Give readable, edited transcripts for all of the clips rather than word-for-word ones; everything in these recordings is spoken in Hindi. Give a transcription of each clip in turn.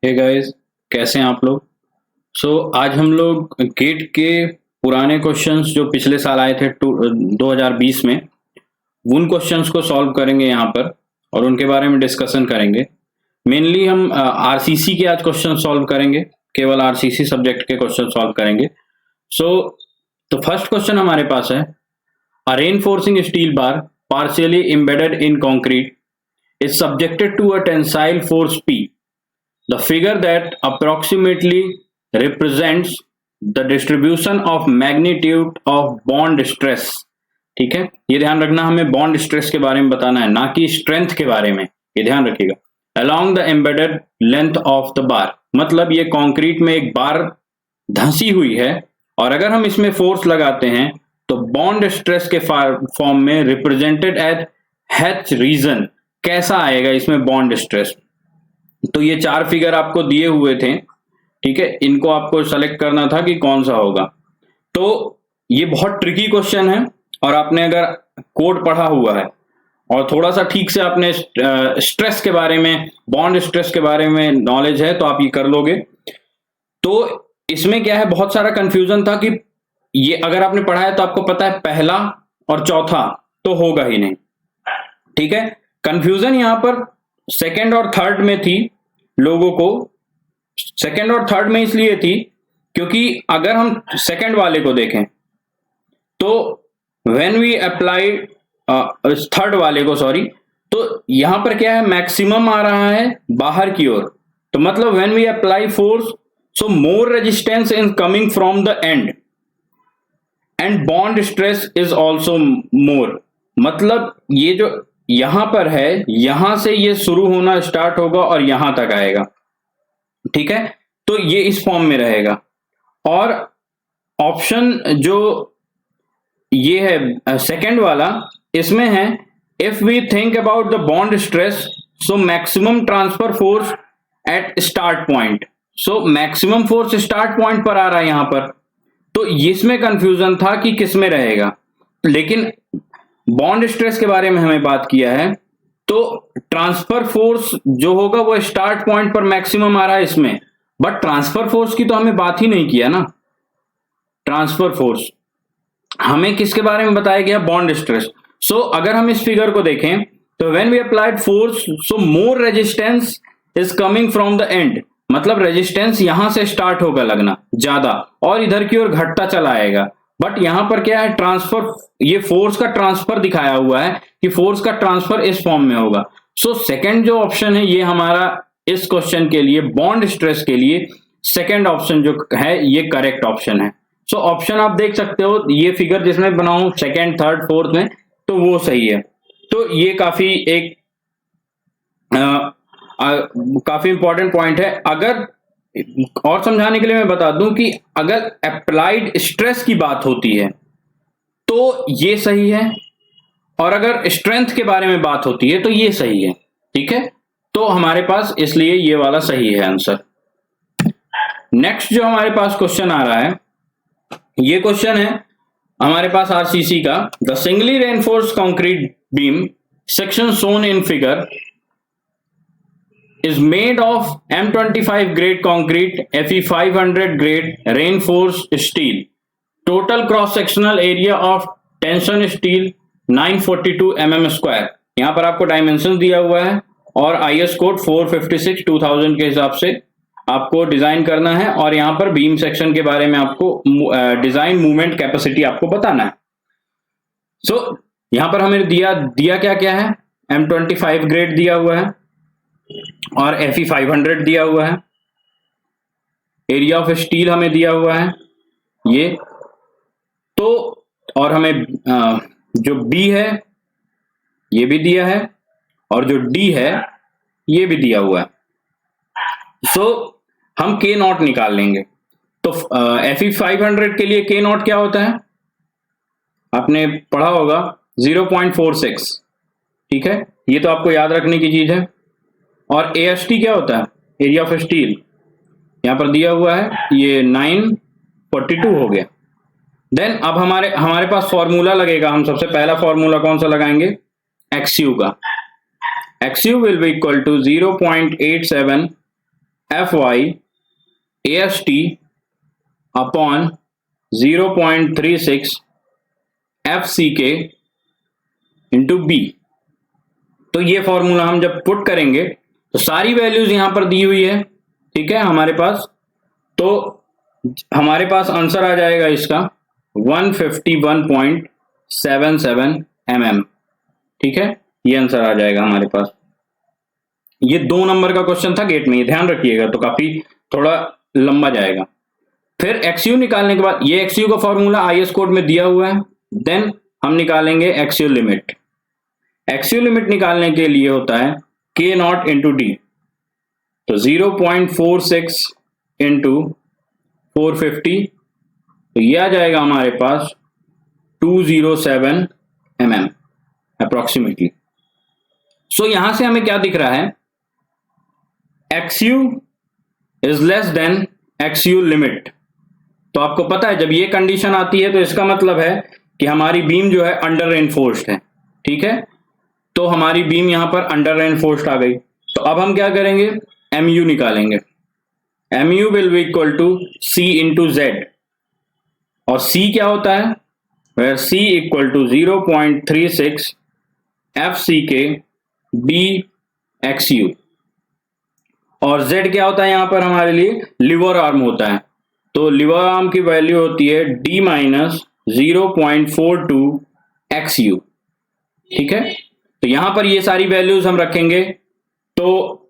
हे गाइस, कैसे हैं आप लोग। आज हम लोग गेट के पुराने क्वेश्चंस जो पिछले साल आए थे 2020 में, उन क्वेश्चंस को सॉल्व करेंगे यहाँ पर और उनके बारे में डिस्कशन करेंगे। मेनली हम आरसीसी के आज क्वेश्चन सॉल्व करेंगे, केवल आरसीसी सब्जेक्ट के क्वेश्चन सॉल्व करेंगे। तो फर्स्ट क्वेश्चन हमारे पास है, a reinforcing steel bar partially embedded in concrete is subjected to a tensile force P. The figure that approximately represents the distribution of magnitude of bond stress. ठीक है, ये ध्यान रखना, हमें बॉन्ड स्ट्रेस के बारे में बताना है, ना कि स्ट्रेंथ के बारे में, ये ध्यान रखिएगा। Along the embedded length of the bar, मतलब ये कंक्रीट में एक बार धंसी हुई है और अगर हम इसमें फोर्स लगाते हैं तो बॉन्ड स्ट्रेस के फॉर्म में रिप्रेजेंटेड एज H रीजन कैसा आएगा इसमें बॉन्ड स्ट्रेस। तो ये चार फिगर आपको दिए हुए थे, ठीक है, इनको आपको सेलेक्ट करना था कि कौन सा होगा। तो ये बहुत ट्रिकी क्वेश्चन है और आपने अगर कोड पढ़ा हुआ है और थोड़ा सा ठीक से आपने स्ट्रेस के बारे में, बॉन्ड स्ट्रेस के बारे में नॉलेज है तो आप ये कर लोगे। तो इसमें क्या है, बहुत सारा कंफ्यूजन था कि ये अगर आपने पढ़ा है तो आपको पता है पहला और चौथा तो होगा ही नहीं, ठीक है। कंफ्यूजन यहां पर सेकंड और थर्ड में थी, लोगों को सेकंड और थर्ड में इसलिए थी क्योंकि अगर हम सेकंड वाले को देखें तो व्हेन वी अप्लाई थर्ड वाले को, सॉरी, तो यहां पर क्या है, मैक्सिमम आ रहा है बाहर की ओर, तो मतलब when we apply force so more resistance is coming from the end end bond stress is also more, मतलब ये जो यहां पर है यहां से ये शुरू होना स्टार्ट होगा और यहां तक आएगा, ठीक है। तो ये इस फॉर्म में रहेगा। और ऑप्शन जो ये है सेकंड वाला, इसमें है if we think about the bond stress so maximum transfer force at start point, so maximum force start point पर आ रहा है यहां पर, तो इसमें कंफ्यूजन था कि किस में रहेगा। लेकिन बॉन्ड स्ट्रेस के बारे में हमें बात किया है तो ट्रांसफर फोर्स जो होगा वो स्टार्ट पॉइंट पर मैक्सिमम आ रहा है इसमें, बट ट्रांसफर फोर्स की तो हमें बात ही नहीं किया ना। ट्रांसफर फोर्स हमें किसके बारे में बताया गया, बॉन्ड स्ट्रेस। सो अगर हम इस फिगर को देखें तो when we applied force so more resistance is coming from the end, मतलब रेजिस्टेंस यहां से स्टार्ट होगा लगना ज्यादा और इधर की ओर घटता चला आएगा। बट यहां पर क्या है, ट्रांसफर, ये फोर्स का ट्रांसफर दिखाया हुआ है कि फोर्स का ट्रांसफर इस फॉर्म में होगा। सो सेकंड जो ऑप्शन है ये हमारा इस क्वेश्चन के लिए, बॉन्ड स्ट्रेस के लिए सेकंड ऑप्शन जो है ये करेक्ट ऑप्शन है। सो ऑप्शन आप देख सकते हो, ये फिगर जिसमें बनाऊं सेकंड थर्ड फोर्थ में, तो वो सही है। तो ये काफी एक काफी इंपॉर्टेंट पॉइंट है। अगर और समझाने के लिए मैं बता दूं कि अगर अप्लाइड स्ट्रेस की बात होती है तो ये सही है और अगर स्ट्रेंथ के बारे में बात होती है तो ये सही है, ठीक है। तो हमारे पास इसलिए ये वाला सही है आंसर। नेक्स्ट जो हमारे पास क्वेश्चन आ रहा है, ये क्वेश्चन है हमारे पास आरसीसी का, the singly reinforce concrete beam section shown in figure is made of M25 grade concrete, Fe 500 grade reinforced steel. Total cross sectional area of tension steel 942 mm square. यहां पर आपको डायमेंशन दिया हुआ है और IS कोड 456 2000 के हिसाब से आपको डिजाइन करना है और यहां पर बीम सेक्शन के बारे में आपको डिजाइन मूवमेंट कैपेसिटी आपको बताना है। सो यहां पर हमें दिया क्या क्या है, M25 ग्रेड दिया हुआ है और Fe 500 दिया हुआ है, एरिया ऑफ स्टील हमें दिया हुआ है ये तो, और हमें जो B है ये भी दिया है और जो D है ये भी दिया हुआ है। सो हम K नॉट निकाल लेंगे। तो Fe 500 के लिए K नॉट क्या होता है, आपने पढ़ा होगा 0.46, ठीक है, ये तो आपको याद रखने की चीज है। और AST क्या होता है, एरिया ऑफ स्टील, यहां पर दिया हुआ है, ये 942 हो गया। देन अब हमारे पास फॉर्मूला लगेगा, हम सबसे पहला फॉर्मूला कौन सा लगाएंगे, XU का। XU will be equal to 0.87 FY/AST upon 0.36 FCK into B. तो ये फॉर्मूला हम जब पुट करेंगे तो सारी वैल्यूज यहां पर दी हुई है, ठीक है हमारे पास। तो हमारे पास आंसर आ जाएगा इसका 151.77 mm, ठीक है, ये आंसर आ जाएगा हमारे पास। ये 2 नंबर का क्वेश्चन था गेट में, ये ध्यान रखिएगा, तो काफी थोड़ा लंबा जाएगा। फिर एक्सयू निकालने के बाद, ये एक्सयू का फॉर्मूला आईएस कोड में दिया हुआ है। देन हम निकालेंगे एक्सयू लिमिट। एक्सयू लिमिट निकालने के लिए होता है के नॉट इंटू डी। तो 0.46 इंटू 450, तो ये आ जाएगा हमारे पास 207 mm अप्रोक्सीमेटली। सो यहां से हमें क्या दिख रहा है, x u is less than x u limit. तो आपको पता है जब ये कंडीशन आती है तो इसका मतलब है कि हमारी बीम जो है अंडर रेनफोर्स्ड है, ठीक है। तो हमारी बीम यहां पर अंडर रेनफोर्स्ड आ गई। तो अब हम क्या करेंगे, MU निकालेंगे। MU will be equal to C into Z, और C क्या होता है, where C equal to 0.36 FCK BXU, और Z क्या होता है यहां पर हमारे लिए, लीवर आर्म होता है। तो लीवर आर्म की वैल्यू होती है D माइनस 0.42 XU, ठीक है। तो यहां पर ये सारी वैल्यूज हम रखेंगे, तो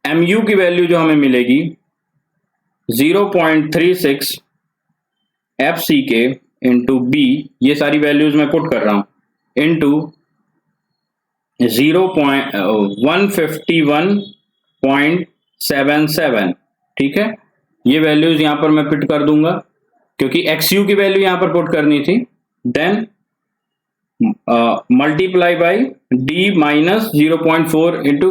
MU की वैल्यू जो हमें मिलेगी 0.36 FCK इंटू B, ये सारी वैल्यूज मैं पुट कर रहा हूं, इंटू 151.77, ठीक है। ये वैल्यूज यहां पर मैं पुट कर दूंगा क्योंकि XU की वैल्यू यहां पर पुट करनी थी। Then multiply by D minus 0.4 into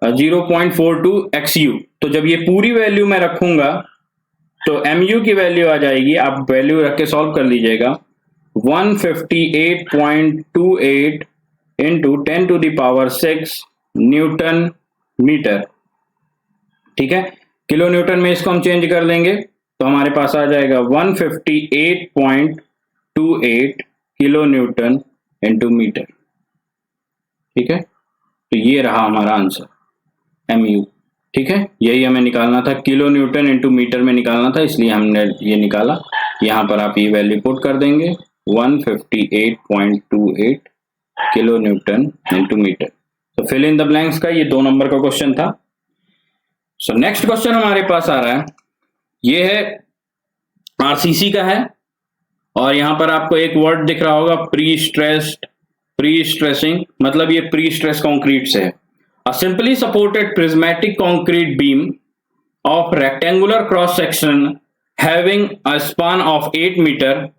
0.42 XU। तो जब ये पूरी वैल्यू मैं रखूंगा तो MU की वैल्यू आ जाएगी, आप वैल्यू रख के सॉल्व कर लीजिएगा, 158.28 into 10 to the power 6 newton metre, ठीक है। किलो न्यूटन में इसको हम चेंज कर लेंगे तो हमारे पास आ जाएगा 158.28 किलो न्यूटन इंटू मीटर, ठीक है। तो ये रहा हमारा आंसर MU, ठीक है। यही हमें निकालना था, किलो न्यूटन इंटू मीटर में निकालना था, इसलिए हमने ये निकाला। यहां पर आप ये वैल्यू पुट कर देंगे 158.28 किलो न्यूटन इंटू मीटर। तो फिल इन द ब्लैंक्स का ये 2 नंबर का क्वेश्चन था। सो नेक्स्ट क्वेश्चन हमारे पास आ रहा है, ये है RCC का है, और यहां पर आपको एक वर्ड दिख रहा होगा प्री स्ट्रेसिंग, मतलब ये प्री स्ट्रेस कंक्रीट से है। A simply supported prismatic concrete beam of rectangular cross section having a span of 8 meter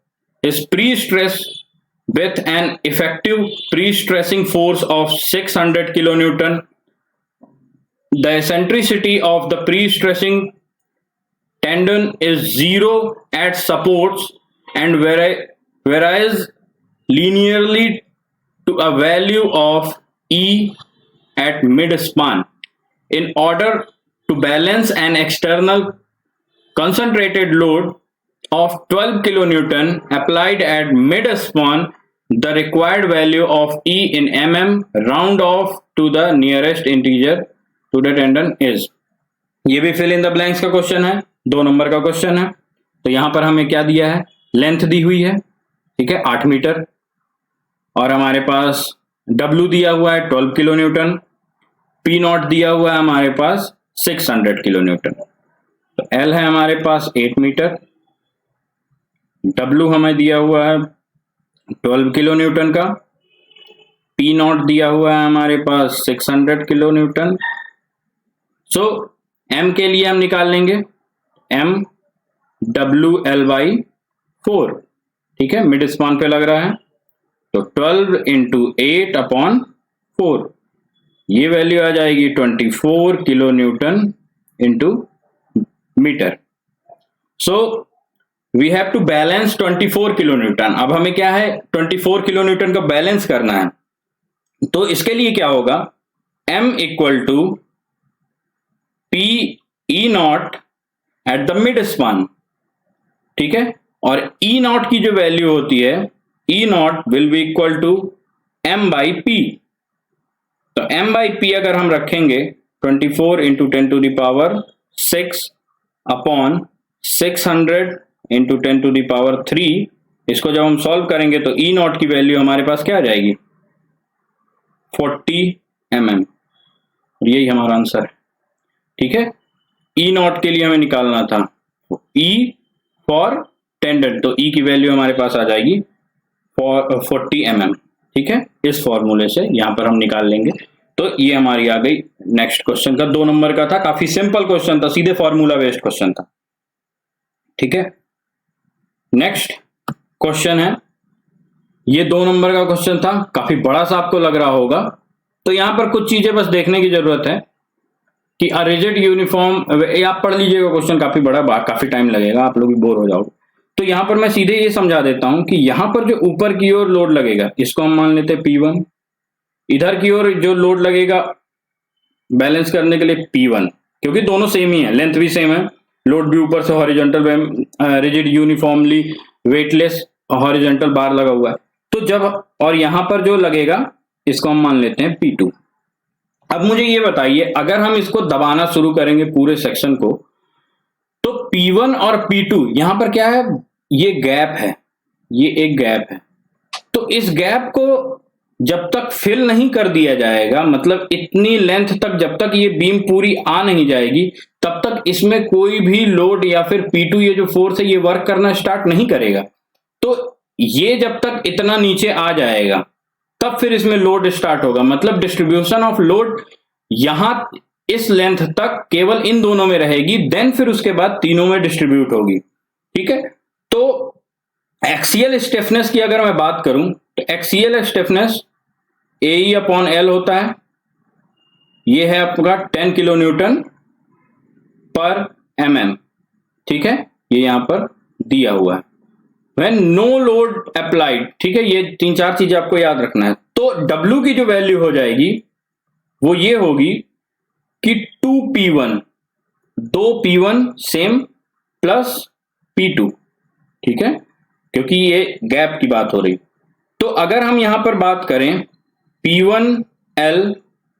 is pre-stressed with an effective pre-stressing force of 600 kilonewton. The eccentricity of the pre-stressing tendon is 0 at supports and varies linearly to a value of E at mid span. In order to balance an external concentrated load of 12 kilonewton applied at mid span, the required value of E in mm round off to the nearest integer to the tendon is. ये भी fill in the blanks का क्वेश्चन है, 2 नंबर का क्वेश्चन है। तो यहां पर हमें क्या दिया है, लेंथ दी हुई है, ठीक है, 8 मीटर, और हमारे पास W दिया हुआ है 12 किलो न्यूटन, P नॉट दिया हुआ है हमारे पास 600 किलो न्यूटन। तो L है हमारे पास 8 मीटर, W हमें दिया हुआ है 12 किलो न्यूटन का, P नॉट दिया हुआ है हमारे पास 600 किलो न्यूटन। सो M के लिए हम निकाल लेंगे M WL/4, ठीक है, मिड स्पान पे लग रहा है। तो 12 इंटू 8 अपॉन 4, ये वैल्यू आ जाएगी 24 kilo newton into metre. So we have to balance 24 kilo newton. अब हमें क्या है, 24 किलो न्यूटन का बैलेंस करना है। तो इसके लिए क्या होगा, M equal to P E naught at the mid span, ठीक है, और ई नॉट की जो वैल्यू होती है, e naught will be equal to M by P. तो m बाई पी अगर हम रखेंगे 24 into 10 to the power 6 upon 600 into 10 to the power 3, इसको जब हम सॉल्व करेंगे तो ई नॉट की वैल्यू हमारे पास क्या आ जाएगी, 40 mm। यही हमारा आंसर है, ठीक है। ई नॉट के लिए हमें निकालना था ई फॉर टेंडेंट, तो ई की वैल्यू हमारे पास आ जाएगी 40 mm, ठीक है। इस फॉर्मूले से यहां पर हम निकाल लेंगे। तो ये हमारी आ गई नेक्स्ट क्वेश्चन का, 2 नंबर का था, काफी सिंपल क्वेश्चन था, सीधे फॉर्मूला बेस्ड क्वेश्चन था, ठीक है। नेक्स्ट क्वेश्चन है, ये 2 नंबर का क्वेश्चन था, काफी बड़ा सा आपको लग रहा होगा। तो यहां पर कुछ चीजें बस देखने की जरूरत है कि अ रिजिड यूनिफॉर्म, आप पढ़ लीजिएगा क्वेश्चन, काफी बड़ा, काफी टाइम लगेगा, आप लोग भी बोर हो जाओगे। तो यहां पर मैं सीधे ये समझा देता हूं कि यहां पर जो ऊपर की ओर लोड लगेगा, इसको हम मान लेते हैं P1, इधर की ओर जो लोड लगेगा बैलेंस करने के लिए P1, क्योंकि दोनों सेम ही है, लेंथ भी सेम है, लोड भी ऊपर से horizontal rigid uniformly weightless horizontal बार लगा हुआ है। तो जब, और यहां पर जो लगेगा इसको हम मान लेते हैं P2। अब मुझे ये बताइए, अगर हम इसको दबाना शुरू करेंगे पूरे सेक्शन को, तो P1 और P2 यहां पर क्या है, ये गैप है, ये एक गैप है। तो इस गैप को जब तक फिल नहीं कर दिया जाएगा, मतलब इतनी लेंथ तक जब तक ये बीम पूरी आ नहीं जाएगी, तब तक इसमें कोई भी लोड या फिर P2 ये जो फोर्स है ये वर्क करना स्टार्ट नहीं करेगा। तो ये जब तक इतना नीचे आ जाएगा तब फिर इसमें लोड स्टार्ट होगा, मतलब डिस्ट्रीब्यूशन ऑफ लोड यहां इस लेंथ तक केवल इन दोनों में रहेगी, देन फिर उसके बाद तीनों में डिस्ट्रीब्यूट होगी, ठीक है। तो एक्सियल स्टिफनेस की अगर मैं बात करूं तो axial stiffness AE upon L होता है, ये है आपका 10 किलो न्यूटन पर mm, ठीक है, ये यहां पर दिया हुआ है। When no load applied, ठीक है, ये 3-4 चीजें आपको याद रखना है। तो W की जो वैल्यू हो जाएगी वो ये होगी कि 2P1, 2P1 same plus P2, ठीक है, क्योंकि ये गैप की बात हो रही। तो अगर हम यहां पर बात करें P1L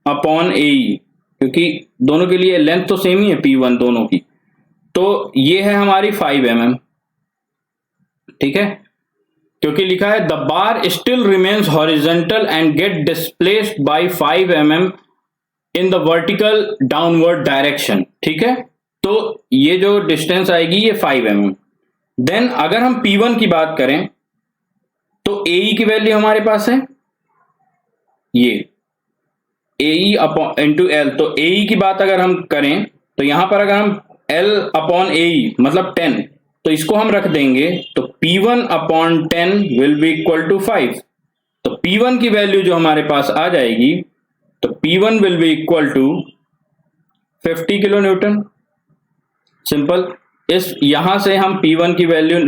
अपॉन AE, क्योंकि दोनों के लिए लेंथ तो सेम ही है P1 दोनों की, तो ये है हमारी 5 mm, ठीक है, क्योंकि लिखा है the bar still remains horizontal and get displaced by 5 mm in the vertical downward direction, ठीक है। तो ये जो डिस्टेंस आएगी ये 5 mm। देन अगर हम P1 की बात करें तो AE की वैल्यू हमारे पास है ये AE अपॉन इंटू L। तो AE की बात अगर हम करें तो यहां पर अगर हम L अपॉन AE मतलब 10, तो इसको हम रख देंगे, तो P1 upon 10 will be equal to 5। तो P1 की वैल्यू जो हमारे पास आ जाएगी, तो P1 will be equal to 50 kilo newton. Simple, इस यहां से हम P1 की वैल्यू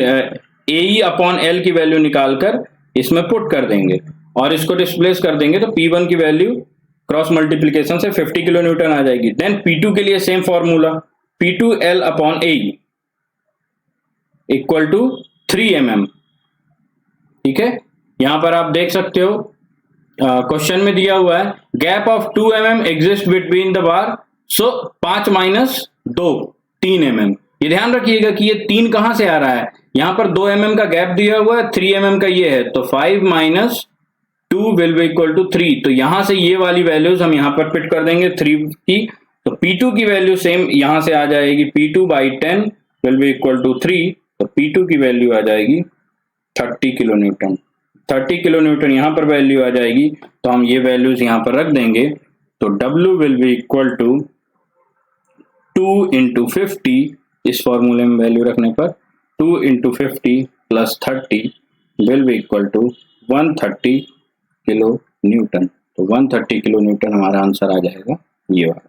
AE अपॉन L की वैल्यू निकालकर इसमें पुट कर देंगे और इसको डिस्प्लेस कर देंगे, तो P1 की वैल्यू क्रॉस मल्टीप्लीकेशन से 50 किलो न्यूटन आ जाएगी। देन P2 के लिए same formula, P2L upon AE equal to 3 mm, ठीक है। यहां पर आप देख सकते हो क्वेश्चन में दिया हुआ है gap of 2 mm exist between the bar, so 5 minus 2 3 mm। ये ध्यान रखिएगा कि ये 3 कहां से आ रहा है, यहां पर 2 mm का गैप दिया हुआ है, 3 mm का ये है, तो 5 minus 2 will be equal to 3। तो यहां से ये वाली वैल्यूज हम यहां पर फिट कर देंगे 3 की, तो P2 की वैल्यू सेम यहां से आ जाएगी, P2 by 10 will be equal to 3, तो P2 की वैल्यू आ जाएगी 30 किलो न्यूटन। 30 किलो न्यूटन यहां पर वैल्यू आ जाएगी, तो हम ये वैल्यूज यहां पर रख देंगे, तो W will be equal to 2 into 50, इस फॉर्मूले में वैल्यू रखने पर 2 into 50 plus 30 will be equal to 130 kilo newton. तो 130 किलो न्यूटन हमारा आंसर आ जाएगा ये वाला,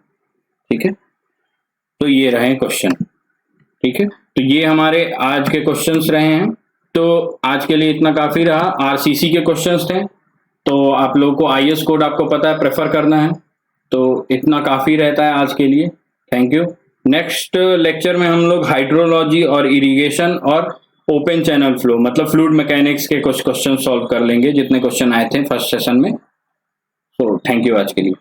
ठीक है। तो ये रहे क्वेश्चन, ठीक है। तो ये हमारे आज के क्वेश्चंस रहे हैं। तो आज के लिए इतना काफी रहा। आरसीसी के क्वेश्चंस थे, तो आप लोगों को आईएस कोड आपको पता है प्रेफर करना है, तो इतना काफी रहता है आज के लिए। Thank you. नेक्स्ट लेक्चर में हम लोग हाइड्रोलॉजी और इरिगेशन और ओपन चैनल फ्लो मतलब फ्लूइड मैकेनिक्स के कुछ क्वेश्चन सॉल्व कर लेंगे जितने क्वेश्चन आए थे फर्स्ट सेशन में। तो थैंक यू आज के लिए।